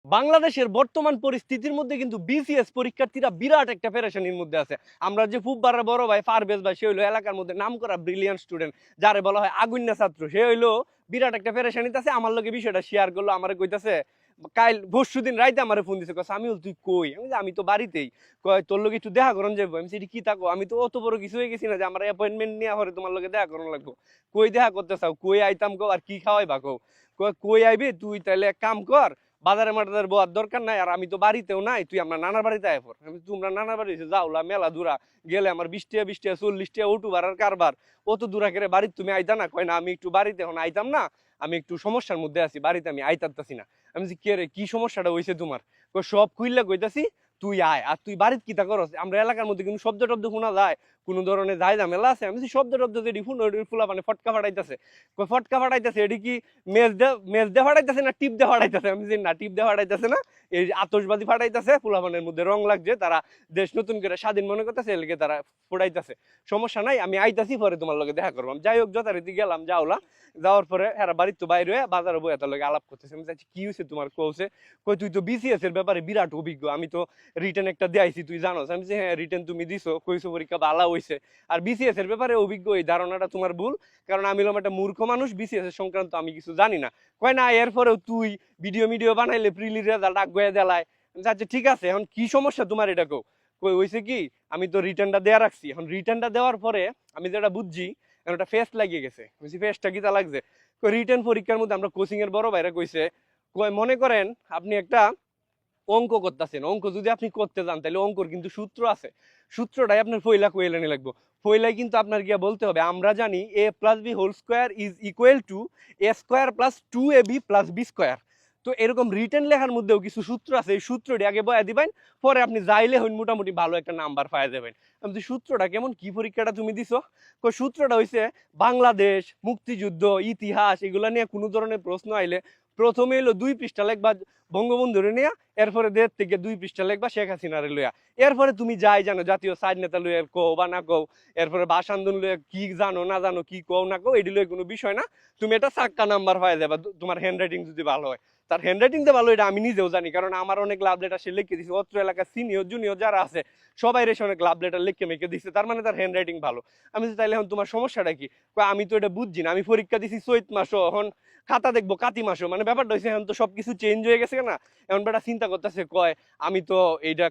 বাংলাদেশের বর্তমান পরিস্থিতির মধ্যে কিন্তু বিসিএস পরীক্ষার্থীরা বিরাট একটা পেরেশানির মধ্যে আছে। আমরা যে ফুব্বারের বড় ভাই পারভেজ ভাই, সে হইলো এলাকার মধ্যে নামকরা ব্রিলিয়ান্ট স্টুডেন্ট, যারে বলা হয় আগুন্যা ছাত্র, সে হইলো বিরাট একটা পেরেশানিতে আছে। আমার লগে বিষয়টা শেয়ার করলো, আমারে কইতাছে কাল পরশুদিন রাইতে আমারে ফোন দিছে, কয় সামিউল তুই কই? আমি বলছি, আমি তো বাড়িতেই। কয় তোর লগে একটু দেখা করন যাবো। আমি বলছি, কি থাকো? আমি তো অত বড় কিছু হয়ে গেছি না যে আমার অ্যাপয়েন্টমেন্ট নিয়ে হরে তোমার লগে দেখা করন লাগবো। কই দেখা করতে চাও? কই আইতাম কও, আর কি খাওয়াই বা কও? কয় কই আইবি তুই? তাইলে এক কাম কর, বাজারে মাটাদের বোয়ার দরকার নাই, আর আমি তো বাড়িতেও নাই, তুই আমরা নানার বাড়িতে আয় পর। আমি তোমরা নানার বাড়ি যাওলা মেলা দূরা গেলে আমার 20 টা 40 টা উঠু বাড়ার কারবার, অত দূরা করে বাড়িতে তুমি আইতা না? কয় না, আমি একটু বাড়িতে এখন আইতাম না, আমি একটু সমস্যার মধ্যে আছি, বাড়িতে আমি আইতারতাছি না। আমি বলছি, কে রে, কি সমস্যাটা হইছে তোমার? কয় সব খুইল্লা কইতাছি, তুই আয়। আর তুই বাড়িতে কিতা করস? আমরা এলাকার মধ্যে কিন্তু শব্দ টব্দ শোনা যায়, কোন ধরনের যায় ঝামেলা আছে? আমি বলছি, শব্দ টব্দ যেটি ফুলা মানে ফটকা ফাটাইতেছে। কয় ফটকা ফাটাইতেছে এটি কি মেজ দিয়ে ফাটাইতেছে না টিপ দিয়ে ফাটাইতেছে? আমি বলছি, না টিপ দিয়ে ফাটাইতেছে না, এই আতশবাজি ফাটাইতেছে, ফুলাপানের মধ্যে রং লাগছে, তারা দেশ নতুন করে স্বাধীন মনে করতেছে, এলাকে তারা ফুটাইতেছে। সমস্যা নাই, আমি আইতাছি, পরে তোমার লগে দেখা করবো। যাই হোক, যথারীতি গেলাম, যাওলা। যাওয়ার পরে এরা বাড়ির তো বাইরে বাজারে বই এত লগে আলাপ করতেছে। আমি চাইছি, কি হয়েছে তোমার? কৌছে, কই তুই তো বিসিএস এর ব্যাপারে বিরাট অভিজ্ঞ, আমি তো রিটেন একটা দিয়েছি, তুই জানোস? আমি বলছি, হ্যাঁ রিটেন তুমি দিছো, কইছো পরীক্ষা ভালো হয়েছে, আর বিসিএস এর ব্যাপারে অভিজ্ঞ, এই ধারণাটা তোমার ভুল, কারণ আমি হলাম একটা মূর্খ মানুষ, বিসিএস এর সংক্রান্ত আমি কিছু জানি না। কয় না, এরপরেও তুই ভিডিও বানাইলে প্রিলি রেজাল্ট আগুয়ে দেলায়। আচ্ছা ঠিক আছে, এখন কি সমস্যা তোমার এটা কও। কই হইছে কি, আমি তো রিটার্নটা দেয়া রাখছি, এখন রিটার্নটা দেওয়ার পরে আমি যেটা বুঝছি, এখন একটা ফেস্ট লাগিয়ে গেছে। বুঝছি ফেস্টটা কিতা লাগছে? রিটার্ন পরীক্ষার মধ্যে আমরা কোচিং এর বড় ভাইরা কইছে, কয় মনে করেন আপনি একটা অঙ্ক করতেছেন, অঙ্ক যদি আপনি করতে যান তাহলে অঙ্কর কিন্তু সূত্র আছে, সূত্রটাই আপনার ফয়লা কইলে নি লাগবো। ফয়লায় কিন্তু আপনার গিয়া বলতে হবে, আমরা জানি a plus b whole square is equal to a square plus 2ab plus b square. তো এরকম রিটেন লেখার মধ্যেও কিছু সূত্র আছে, এই সূত্রটি আগে বয়া দিবেন, পরে আপনি যাইলে হইন মোটামুটি ভালো একটা নাম্বার পাই যাবেন। আমি সূত্রটা কেমন, কি পরীক্ষাটা তুমি দিছো? সূত্রটা হইছে, বাংলাদেশ, মুক্তিযুদ্ধ, ইতিহাস এগুলা নিয়ে কোনো ধরনের প্রশ্ন আইলে প্রথমে এলো 2 পৃষ্ঠা লেখবা বঙ্গবন্ধুরে নিয়ে, এরপরে 1.5 থেকে 2 পৃষ্ঠা লেখবা শেখ হাসিনারে লইয়া। এরপরে তুমি যাই জানো জাতীয় স্বাধীনতা লইয়া কও বা না কও, এরপরে ভাষা আন্দোলন লইয়া কি জানো না জানো, কি কও না কও, এটি লইয়া কোনো বিষয় না, তুমি এটা চাক্কা নাম্বার পাই যাবা তোমার হ্যান্ড রাইটিং যদি ভালো হয়। তার হ্যান্ড রাইটিং তো ভালো, এটা আমি নিজেও জানি, কারণ আমার অনেক লাভ লেটার সে লিখে দিছে, অত্র এলাকার সিনিয়র জুনিয়র যারা আছে সবাই রেসে অনেক লাভ লেটার লিখে মেখে দিচ্ছে, তার মানে তার হ্যান্ড রাইটিং ভালো। আমি তাইলে এখন তোমার সমস্যাটা কি? আমি তো এটা বুঝছি না, আমি পরীক্ষা দিছি চৈত মাসও, এখন খাতা দেখবো কাতি মাসও, মানে ব্যাপারটা হয়েছে এখন তো সবকিছু চেঞ্জ হয়ে গেছে না। এখন বেটা চিন্তা করতেছে, কয় আমি তো এইটা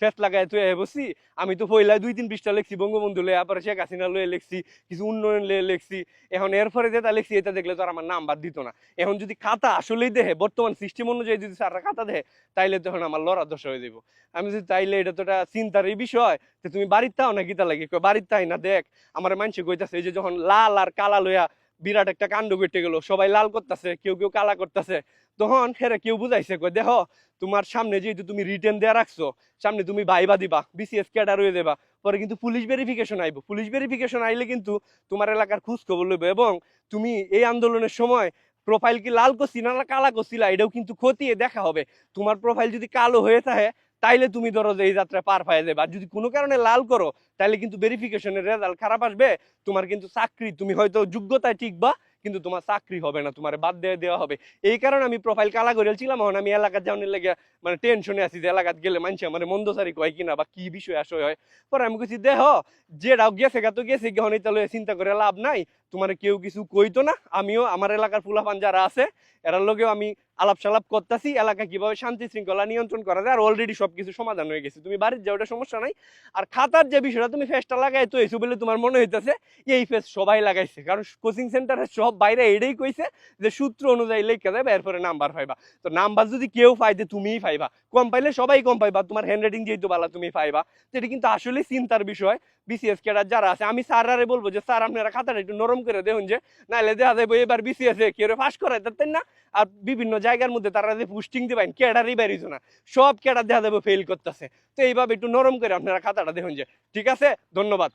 ফেস লাগাই তুই বসছি, আমি তো পয়লা 2-3 পৃষ্ঠা লিখছি বঙ্গবন্ধু লয়ে, আবার শেখ হাসিনা লয়ে লিখছি, কিছু উন্নয়ন লয়ে লিখছি, এখন এরপরে যেটা লিখছি এটা দেখলে তো আর আমার নাম্বার দিত না। এখন যদি খাতা আসলেই দেখে বর্তমান সিস্টেম অনুযায়ী যদি স্যাররা খাতা দেখে, তাইলে তখন আমার লড়া দশা হয়ে যাবো। আমি যদি তাইলে এটা তো একটা চিন্তার এই বিষয়, যে তুমি বাড়ির তাও না গীতা লাগে, বাড়ির তাই না দেখ আমার মানুষ কইতাছে, এই যে যখন লাল আর কালা লইয়া বিরাট একটা কাণ্ড ঘটে গেল, সবাই লাল করতেছে, কেউ কেউ কালা করতেছে, তখন হেরে কেউ বুঝাইছে, কই দেখো তোমার সামনে যেহেতু তুমি রিটেন দেয়া রাখছো, সামনে তুমি ভাইবা দিবা, বিসিএস ক্যাডার হয়ে দেবা, পরে কিন্তু পুলিশ ভেরিফিকেশন আইব, পুলিশ ভেরিফিকেশন আইলে কিন্তু তোমার এলাকার খোঁজ খবর লইব, এবং তুমি এই আন্দোলনের সময় প্রোফাইল কি লাল করছি না কালা করছিলা এটাও কিন্তু খতিয়ে দেখা হবে। তোমার প্রোফাইল যদি কালো হয়ে থাকে, তাইলে তুমি ধরো যে এই যাত্রা পার পাই যাবে, আর যদি কোনো কারণে লাল করো, তাহলে কিন্তু ভেরিফিকেশনের রেজাল্ট খারাপ আসবে, তোমার কিন্তু চাকরি, তুমি হয়তো যোগ্যতায় টিকবা কিন্তু তোমার চাকরি হবে না, তোমার বাদ দিয়ে দেওয়া হবে। এই কারণে আমি প্রোফাইল কালা করেছিলাম, এখন আমি এলাকার যাওয়ার লেগে মানে টেনশনে আছি যে এলাকাত গেলে মানুষ মানে মন্দসারি কয় কিনা বা কি বিষয় আসয় হয়। পরে আমি কইছি, দেহ যেটাও গেছে গা তো গেছে, গহন এটা চিন্তা করে লাভ নাই, তোমার কেউ কিছু কইতো না, আমিও আমার এলাকার ফুলাফান যারা আছে এরার লগেও আমি আলাপ সালাপ করতেছি, এলাকা কিভাবে শান্তি শৃঙ্খলা নিয়ন্ত্রণ করা যায়, আর অলরেডি সবকিছু সমাধান হয়ে গেছে, তুমি বাড়ির যাও, ওটা সমস্যা নাই। আর খাতার যে বিষয়টা, তুমি ফেসটা লাগাই তো এসে বলে তোমার মনে হইতেছে এই ফেস সবাই লাগাইছে, কারণ কোচিং সেন্টারের সব বাইরে এটাই কইছে যে সূত্র অনুযায়ী লেখা যাবে, এরপরে নাম্বার পাইবা। তো নাম্বার যদি কেউ পাইতে তুমিই পাইবা, কম পাইলে সবাই কম পাইবা, তোমার হ্যান্ড রাইটিং যেহেতু ভালো তুমি পাইবা। তো এটা কিন্তু আসলে চিন্তার বিষয়। বিসিএস ক্যাডার যারা আছে, আমি স্যারারে বলবো যে স্যার আপনারা খাতাটা একটু নরম করে দেখুন, যে নাইলে দেখা যাবে এবার বিসিএস এ কেউ ফাঁস করাই দিতেন না, আর বিভিন্ন জায়গার মধ্যে তারা যে পোস্টিং দিবেন ক্যাডারই বেরিয়েছে না, সব ক্যাডার দেখা যাবে ফেল করতেছে। তো এইভাবে একটু নরম করে আপনারা খাতাটা দেখুন যে। ঠিক আছে, ধন্যবাদ।